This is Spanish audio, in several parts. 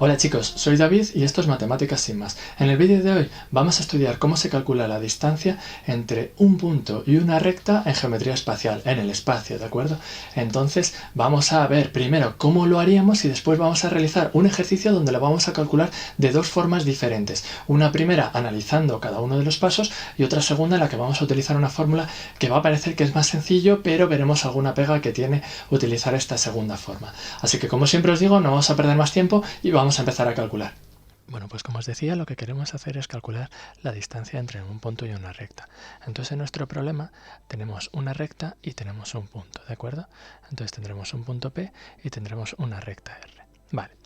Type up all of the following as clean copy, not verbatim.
Hola chicos, soy David y esto es Matemáticas sin más. En el vídeo de hoy vamos a estudiar cómo se calcula la distancia entre un punto y una recta en geometría espacial, en el espacio, ¿de acuerdo? Entonces vamos a ver primero cómo lo haríamos y después vamos a realizar un ejercicio donde lo vamos a calcular de dos formas diferentes. Una primera analizando cada uno de los pasos y otra segunda en la que vamos a utilizar una fórmula que va a parecer que es más sencillo, pero veremos alguna pega que tiene utilizar esta segunda forma. Así que como siempre os digo, no vamos a perder más tiempo y vamos a empezar a calcular. Bueno, pues como os decía, lo que queremos hacer es calcular la distancia entre un punto y una recta. Entonces en nuestro problema tenemos una recta y tenemos un punto, ¿de acuerdo? Entonces tendremos un punto P y tendremos una recta R. Vale,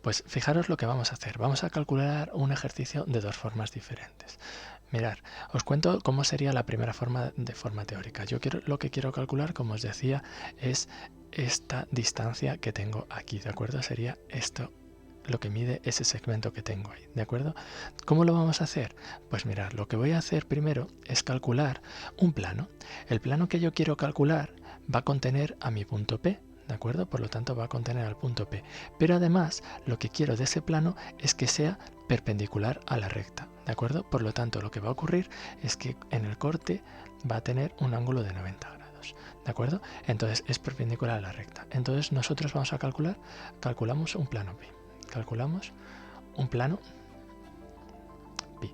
pues fijaros lo que vamos a hacer. Vamos a calcular un ejercicio de dos formas diferentes. Mirad, os cuento cómo sería la primera forma de forma teórica. Lo que quiero calcular, como os decía, es esta distancia que tengo aquí, ¿de acuerdo? Sería esto lo que mide ese segmento que tengo ahí, ¿de acuerdo? ¿Cómo lo vamos a hacer? Pues mirad, lo que voy a hacer primero es calcular un plano. El plano que yo quiero calcular va a contener a mi punto P, ¿de acuerdo? Por lo tanto va a contener al punto P. Pero además lo que quiero de ese plano es que sea perpendicular a la recta, ¿de acuerdo? Por lo tanto lo que va a ocurrir es que en el corte va a tener un ángulo de 90 grados. ¿De acuerdo? Entonces es perpendicular a la recta. Entonces nosotros vamos a calculamos un plano pi. Calculamos un plano pi.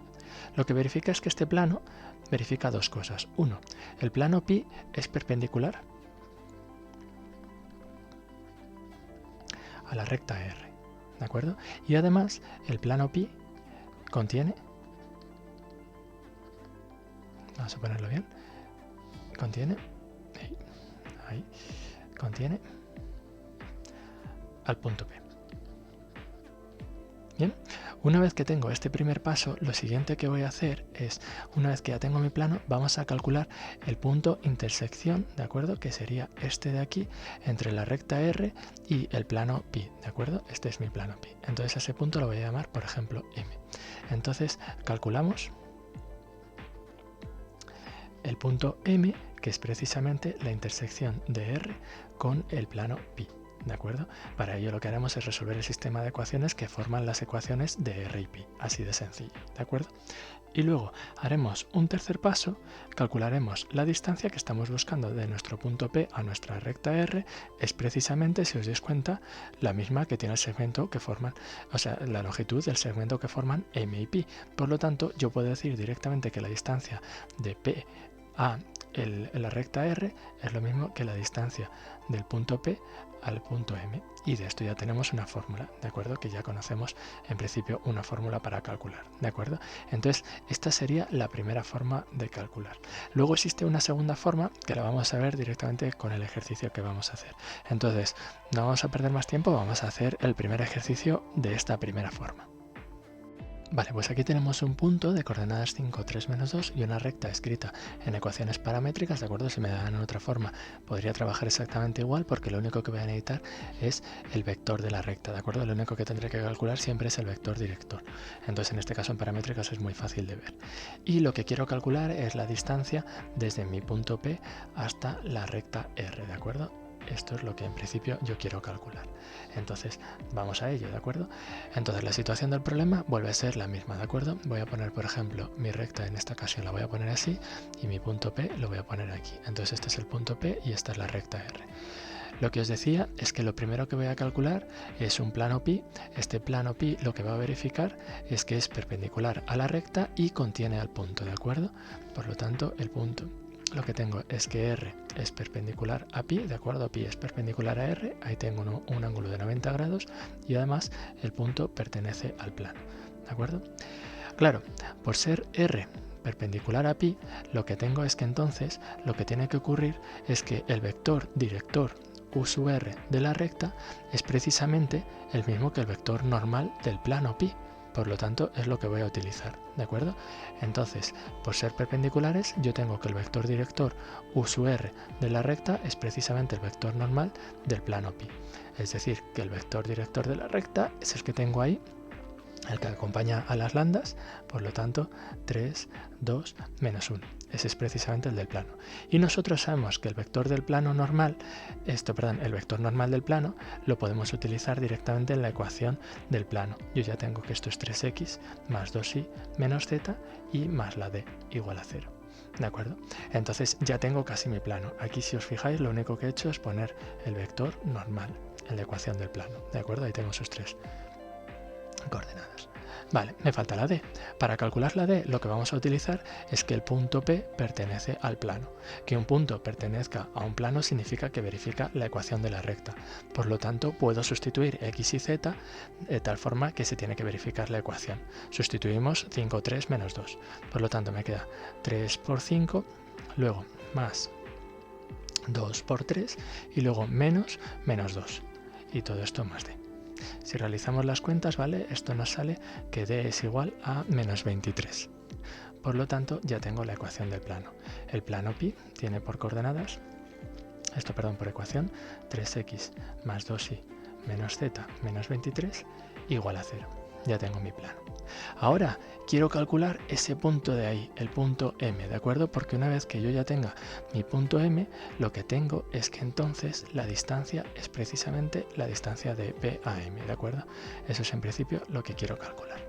Lo que verifica es que este plano verifica dos cosas. Uno, el plano pi es perpendicular a la recta R. ¿De acuerdo? Y además el plano pi contiene, vamos a ponerlo bien, contiene al punto P. Bien, una vez que tengo este primer paso, lo siguiente que voy a hacer es, una vez que ya tengo mi plano, vamos a calcular el punto intersección, ¿de acuerdo? Que sería este de aquí, entre la recta R y el plano pi, ¿de acuerdo? Este es mi plano pi. Entonces a ese punto lo voy a llamar, por ejemplo, M. Entonces calculamos el punto M, que es precisamente la intersección de R con el plano pi, ¿de acuerdo? Para ello lo que haremos es resolver el sistema de ecuaciones que forman las ecuaciones de R y pi, así de sencillo, ¿de acuerdo? Y luego haremos un tercer paso, calcularemos la distancia que estamos buscando de nuestro punto P a nuestra recta R, es precisamente, si os dais cuenta, la misma que tiene el segmento que forman, o sea, la longitud del segmento que forman M y pi. Por lo tanto, yo puedo decir directamente que la distancia de P a la recta R es lo mismo que la distancia del punto P al punto M, y de esto ya tenemos una fórmula, ¿de acuerdo? Que ya conocemos en principio una fórmula para calcular, ¿de acuerdo? Entonces esta sería la primera forma de calcular. Luego existe una segunda forma que la vamos a ver directamente con el ejercicio que vamos a hacer. Entonces no vamos a perder más tiempo, vamos a hacer el primer ejercicio de esta primera forma. Vale, pues aquí tenemos un punto de coordenadas 5, 3, menos 2 y una recta escrita en ecuaciones paramétricas, ¿de acuerdo? Si me dan en otra forma podría trabajar exactamente igual, porque lo único que voy a necesitar es el vector de la recta, ¿de acuerdo? Lo único que tendré que calcular siempre es el vector director. Entonces en este caso en paramétricas es muy fácil de ver. Y lo que quiero calcular es la distancia desde mi punto P hasta la recta R, ¿de acuerdo? Esto es lo que en principio yo quiero calcular. Entonces vamos a ello, ¿de acuerdo? Entonces la situación del problema vuelve a ser la misma, ¿de acuerdo? Voy a poner, por ejemplo, mi recta en esta ocasión la voy a poner así y mi punto P lo voy a poner aquí. Entonces este es el punto P y esta es la recta R. Lo que os decía es que lo primero que voy a calcular es un plano pi. Este plano pi lo que va a verificar es que es perpendicular a la recta y contiene al punto, ¿de acuerdo? Por lo tanto, el punto, lo que tengo es que R es perpendicular a pi, ¿de acuerdo? Pi es perpendicular a R, ahí tengo un ángulo de 90 grados y además el punto pertenece al plano, ¿de acuerdo? Claro, por ser R perpendicular a pi, lo que tengo es que entonces lo que tiene que ocurrir es que el vector director U sub R de la recta es precisamente el mismo que el vector normal del plano pi. Por lo tanto, es lo que voy a utilizar, ¿de acuerdo? Entonces, por ser perpendiculares, yo tengo que el vector director U sub R de la recta es precisamente el vector normal del plano pi. Es decir, que el vector director de la recta es el que tengo ahí el que acompaña a las lambdas, por lo tanto 3, 2, menos 1. Ese es precisamente el del plano. Y nosotros sabemos que el vector del plano normal, el vector normal del plano lo podemos utilizar directamente en la ecuación del plano. Yo ya tengo que esto es 3x más 2y menos z y más la d igual a 0. ¿De acuerdo? Entonces ya tengo casi mi plano. Aquí, si os fijáis, lo único que he hecho es poner el vector normal en la ecuación del plano. ¿De acuerdo? Ahí tengo sus 3 coordenadas. Vale, me falta la D. Para calcular la D, lo que vamos a utilizar es que el punto P pertenece al plano. Que un punto pertenezca a un plano significa que verifica la ecuación de la recta. Por lo tanto, puedo sustituir x y z de tal forma que se tiene que verificar la ecuación. Sustituimos 5, 3 menos 2. Por lo tanto, me queda 3 por 5, luego más 2 por 3 y luego menos 2. Y todo esto más D. Si realizamos las cuentas, ¿vale? Esto nos sale que D es igual a menos 23. Por lo tanto, ya tengo la ecuación del plano. El plano pi tiene por coordenadas, por ecuación, 3x más 2y menos z menos 23 igual a 0. Ya tengo mi plano. Ahora quiero calcular ese punto de ahí, el punto M, ¿de acuerdo? Porque una vez que yo ya tenga mi punto M, lo que tengo es que entonces la distancia es precisamente la distancia de P a M, ¿de acuerdo? Eso es en principio lo que quiero calcular.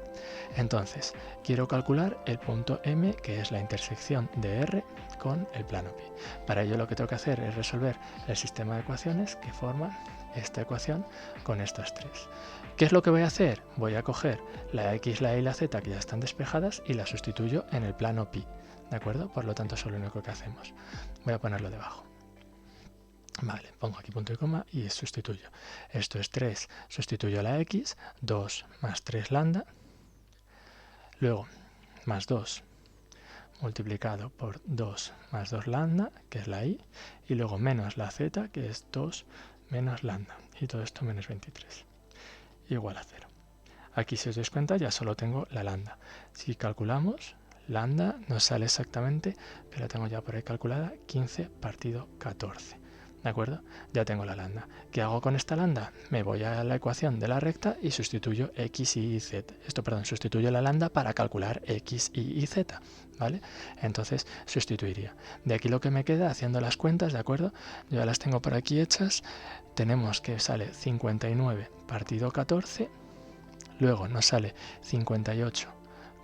Entonces, quiero calcular el punto M, que es la intersección de R con el plano pi. Para ello lo que tengo que hacer es resolver el sistema de ecuaciones que forman esta ecuación con estas tres. ¿Qué es lo que voy a hacer? Voy a coger la x, la y y la z que ya están despejadas y las sustituyo en el plano pi, ¿de acuerdo? Por lo tanto, eso es lo único que hacemos. Voy a ponerlo debajo. Vale, pongo aquí punto y coma y sustituyo. Esto es 3, sustituyo la x, 2 más 3 lambda, luego más 2 multiplicado por 2 más 2 lambda, que es la y, y luego menos la z, que es 2 menos lambda, y todo esto menos 23, igual a 0. Aquí, si os dais cuenta, ya solo tengo la lambda. Si calculamos, lambda nos sale exactamente, que la tengo ya por ahí calculada, 15 partido 14. ¿De acuerdo? Ya tengo la lambda. ¿Qué hago con esta lambda? Me voy a la ecuación de la recta y sustituyo x, y z. Sustituyo la lambda para calcular x, y z. ¿Vale? Entonces sustituiría. De aquí lo que me queda, haciendo las cuentas, ¿de acuerdo? Yo ya las tengo por aquí hechas. Tenemos que sale 59 partido 14. Luego nos sale 58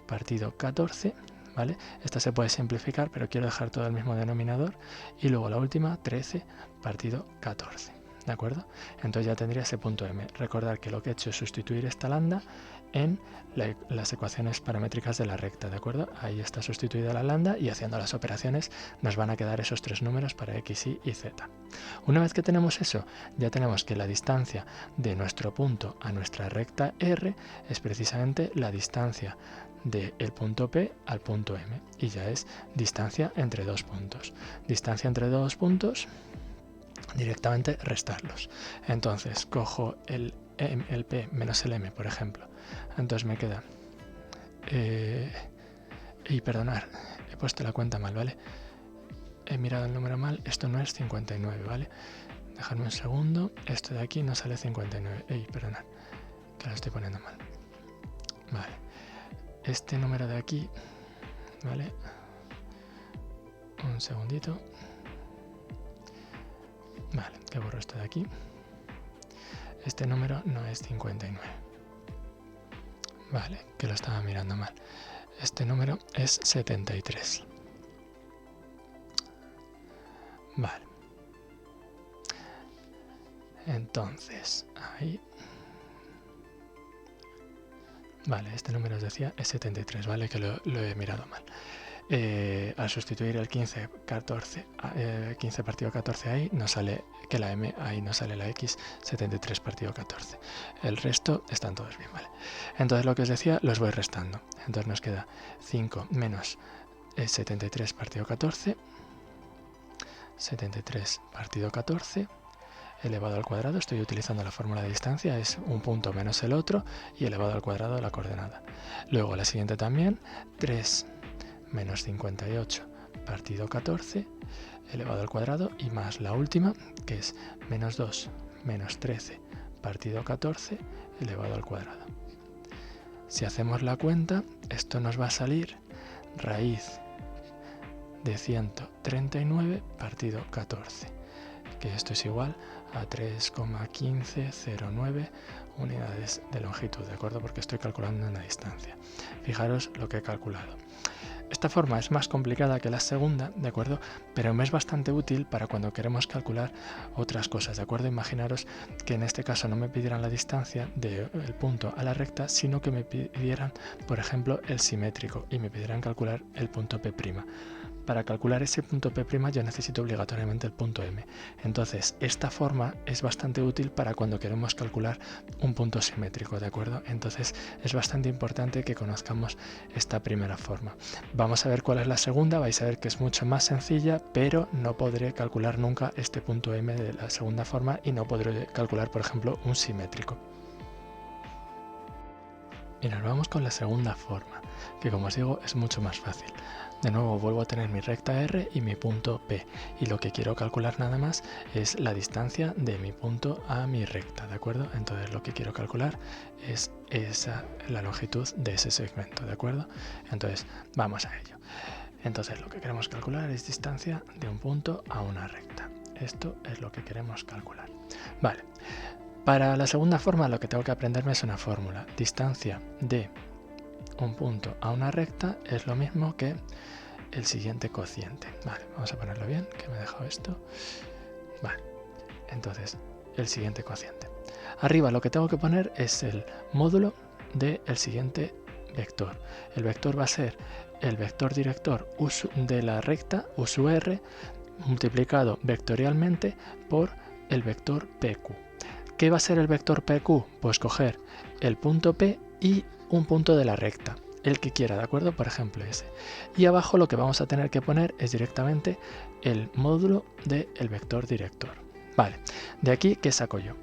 partido 14. ¿Vale? Esta se puede simplificar, pero quiero dejar todo el mismo denominador. Y luego la última, 13 partido 14. ¿De acuerdo? Entonces ya tendría ese punto M. Recordar que lo que he hecho es sustituir esta lambda en las ecuaciones paramétricas de la recta. ¿De acuerdo? Ahí está sustituida la lambda y haciendo las operaciones nos van a quedar esos tres números para x, y z. Una vez que tenemos eso, ya tenemos que la distancia de nuestro punto a nuestra recta R es precisamente la distancia del punto P al punto M, y ya es distancia entre dos puntos. Distancia entre dos puntos, directamente restarlos. Entonces cojo el P menos el M, por ejemplo. Entonces me queda y perdonar, he puesto la cuenta mal, ¿vale? He mirado el número mal, esto no es 59, ¿vale? Dejadme un segundo, esto de aquí no sale 59. Perdonad, que lo estoy poniendo mal. Vale. Este número de aquí, ¿vale? Un segundito. Vale, que borro esto de aquí. Este número no es 59. Vale, que lo estaba mirando mal. Este número es 73. Vale. Entonces, ahí... Vale, este número os decía es 73, ¿vale? Que lo he mirado mal. Al sustituir el 15 partido 14 ahí, nos sale que la M, ahí nos sale la X, 73 partido 14. El resto están todos bien, ¿vale? Entonces lo que os decía, los voy restando. Entonces nos queda 5 menos 73 partido 14, 73 partido 14, elevado al cuadrado. Estoy utilizando la fórmula de distancia, es un punto menos el otro, y elevado al cuadrado de la coordenada. Luego la siguiente también, 3 menos 58 partido 14, elevado al cuadrado, y más la última, que es menos 2 menos 13 partido 14, elevado al cuadrado. Si hacemos la cuenta, esto nos va a salir raíz de 139 partido 14, que esto es igual a 3,1509 unidades de longitud, ¿de acuerdo? Porque estoy calculando una distancia. Fijaros lo que he calculado. Esta forma es más complicada que la segunda, ¿de acuerdo? Pero me es bastante útil para cuando queremos calcular otras cosas, ¿de acuerdo? Imaginaros que en este caso no me pidieran la distancia del punto a la recta, sino que me pidieran, por ejemplo, el simétrico y me pidieran calcular el punto P'. Para calcular ese punto P' yo necesito obligatoriamente el punto M. Entonces, esta forma es bastante útil para cuando queremos calcular un punto simétrico, ¿de acuerdo? Entonces, es bastante importante que conozcamos esta primera forma. Vamos a ver cuál es la segunda, vais a ver que es mucho más sencilla, pero no podré calcular nunca este punto M de la segunda forma y no podré calcular, por ejemplo, un simétrico. Y nos vamos con la segunda forma, que como os digo es mucho más fácil. De nuevo vuelvo a tener mi recta R y mi punto P, y lo que quiero calcular nada más es la distancia de mi punto a mi recta, ¿de acuerdo? Entonces lo que quiero calcular es la longitud de ese segmento, ¿de acuerdo? Entonces vamos a ello. Entonces lo que queremos calcular es distancia de un punto a una recta. Esto es lo que queremos calcular. Vale. Para la segunda forma lo que tengo que aprenderme es una fórmula. Distancia de un punto a una recta es lo mismo que el siguiente cociente. Vale, vamos a ponerlo bien, que me he dejado esto. Vale, entonces el siguiente cociente. Arriba lo que tengo que poner es el módulo del siguiente vector. El vector va a ser el vector director de la recta, UR, multiplicado vectorialmente por el vector PQ. ¿Qué va a ser el vector PQ? Pues coger el punto P y un punto de la recta, el que quiera, ¿de acuerdo? Por ejemplo ese. Y abajo lo que vamos a tener que poner es directamente el módulo del vector director. Vale, de aquí, ¿qué saco yo?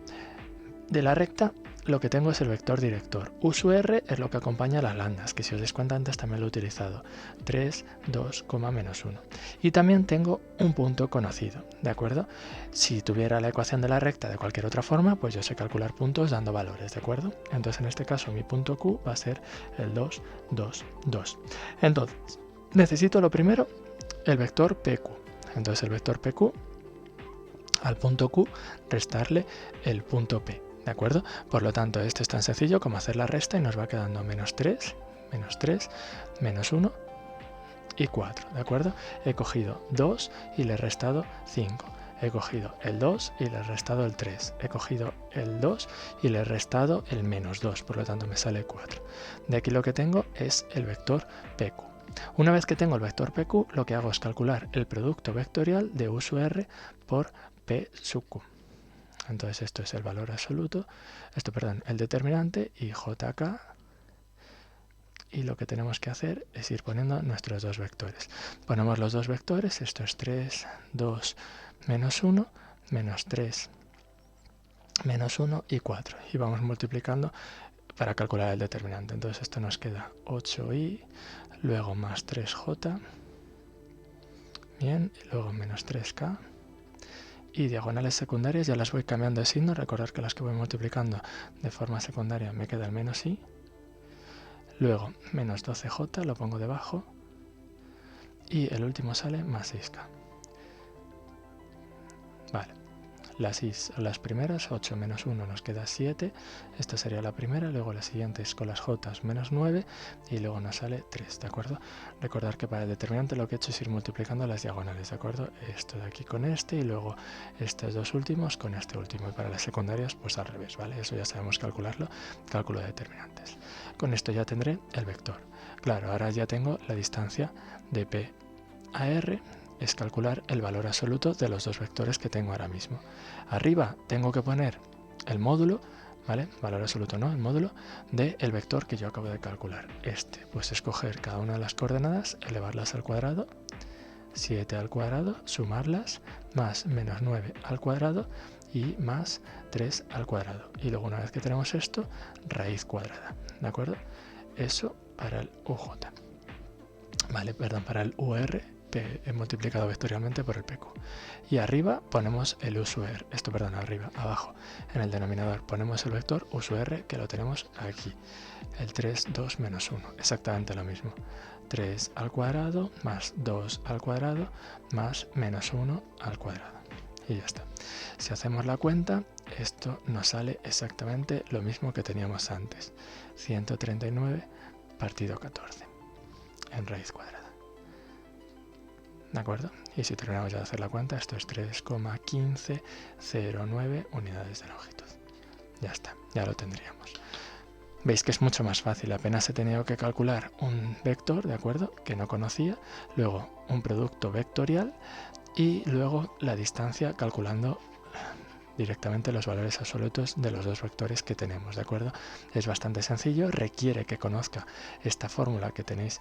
De la recta lo que tengo es el vector director. UR es lo que acompaña a las lambdas, que si os dais cuenta antes también lo he utilizado. 3, 2, menos 1. Y también tengo un punto conocido, ¿de acuerdo? Si tuviera la ecuación de la recta de cualquier otra forma, pues yo sé calcular puntos dando valores, ¿de acuerdo? Entonces en este caso mi punto Q va a ser el 2, 2, 2. Entonces, necesito lo primero, el vector PQ. Entonces el vector PQ al punto Q restarle el punto P. ¿De acuerdo? Por lo tanto, esto es tan sencillo como hacer la resta y nos va quedando menos 3, menos 1 y 4. ¿De acuerdo? He cogido 2 y le he restado 5. He cogido el 2 y le he restado el 3. He cogido el 2 y le he restado el menos 2. Por lo tanto, me sale 4. De aquí lo que tengo es el vector PQ. Una vez que tengo el vector PQ, lo que hago es calcular el producto vectorial de U sub R por P sub Q. Entonces esto es el valor absoluto, el determinante y JK, y lo que tenemos que hacer es ir poniendo nuestros dos vectores. Ponemos los dos vectores, esto es 3, 2, menos 1, menos 3, menos 1 y 4. Y vamos multiplicando para calcular el determinante. Entonces esto nos queda 8i, luego más 3j, bien, y luego menos 3k. Y diagonales secundarias ya las voy cambiando de signo. Recordad que las que voy multiplicando de forma secundaria me queda el menos i. Luego menos 12j lo pongo debajo. Y el último sale más 6k. Vale. Las i son las primeras, 8 menos 1 nos queda 7, esta sería la primera, luego la siguiente es con las j menos 9 y luego nos sale 3, ¿de acuerdo? Recordar que para el determinante lo que he hecho es ir multiplicando las diagonales, ¿de acuerdo? Esto de aquí con este y luego estos dos últimos con este último, y para las secundarias pues al revés, ¿vale? Eso ya sabemos calcularlo, cálculo de determinantes. Con esto ya tendré el vector. Claro, ahora ya tengo la distancia de P a R, es calcular el valor absoluto de los dos vectores que tengo ahora mismo. Arriba tengo que poner el módulo, ¿vale? Valor absoluto no, el módulo del vector que yo acabo de calcular. Pues escoger cada una de las coordenadas, elevarlas al cuadrado, 7 al cuadrado, sumarlas, más menos 9 al cuadrado y más 3 al cuadrado. Y luego una vez que tenemos esto, raíz cuadrada, ¿de acuerdo? Eso para el UJ. Vale, perdón, para el UR. he multiplicado vectorialmente por el PQ. Y arriba ponemos el U sub R, abajo, en el denominador ponemos el vector U sub R, que lo tenemos aquí, el 3, 2, menos 1, exactamente lo mismo. 3 al cuadrado más 2 al cuadrado más menos 1 al cuadrado. Y ya está. Si hacemos la cuenta, esto nos sale exactamente lo mismo que teníamos antes. 139 partido 14 en raíz cuadrada. ¿De acuerdo? Y si terminamos ya de hacer la cuenta, esto es 3,1509 unidades de longitud. Ya está, ya lo tendríamos. Veis que es mucho más fácil, apenas he tenido que calcular un vector, ¿de acuerdo?, que no conocía, luego un producto vectorial y luego la distancia calculando directamente los valores absolutos de los dos vectores que tenemos, ¿de acuerdo? Es bastante sencillo, requiere que conozca esta fórmula que tenéis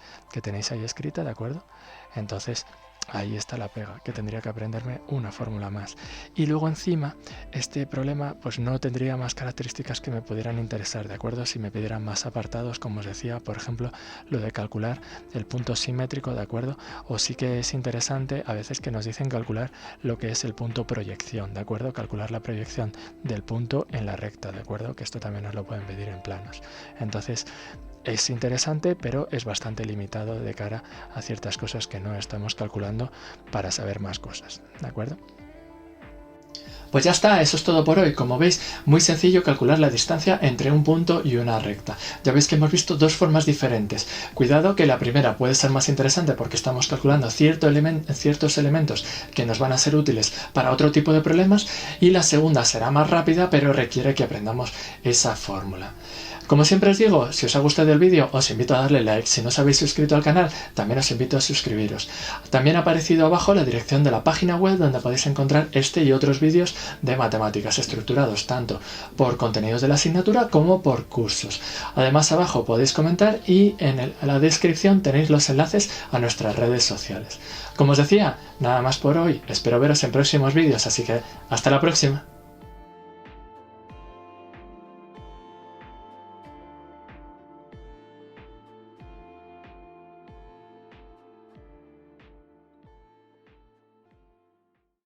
ahí escrita, ¿de acuerdo? Entonces, ahí está la pega, que tendría que aprenderme una fórmula más. Y luego encima, este problema pues no tendría más características que me pudieran interesar, ¿de acuerdo? Si me pidieran más apartados, como os decía, por ejemplo, lo de calcular el punto simétrico, ¿de acuerdo? O sí que es interesante a veces que nos dicen calcular lo que es el punto proyección, ¿de acuerdo? Calcular la proyección del punto en la recta, ¿de acuerdo? Que esto también nos lo pueden pedir en planos. Entonces, es interesante, pero es bastante limitado de cara a ciertas cosas que no estamos calculando para saber más cosas, ¿de acuerdo? Pues ya está, eso es todo por hoy. Como veis, muy sencillo calcular la distancia entre un punto y una recta. Ya veis que hemos visto dos formas diferentes. Cuidado que la primera puede ser más interesante porque estamos calculando ciertos elementos que nos van a ser útiles para otro tipo de problemas, y la segunda será más rápida pero requiere que aprendamos esa fórmula. Como siempre os digo, si os ha gustado el vídeo os invito a darle like. Si no os habéis suscrito al canal, también os invito a suscribiros. También ha aparecido abajo la dirección de la página web donde podéis encontrar este y otros vídeos de matemáticas estructurados tanto por contenidos de la asignatura como por cursos. Además, abajo podéis comentar y en la descripción tenéis los enlaces a nuestras redes sociales. Como os decía, nada más por hoy. Espero veros en próximos vídeos, así que hasta la próxima.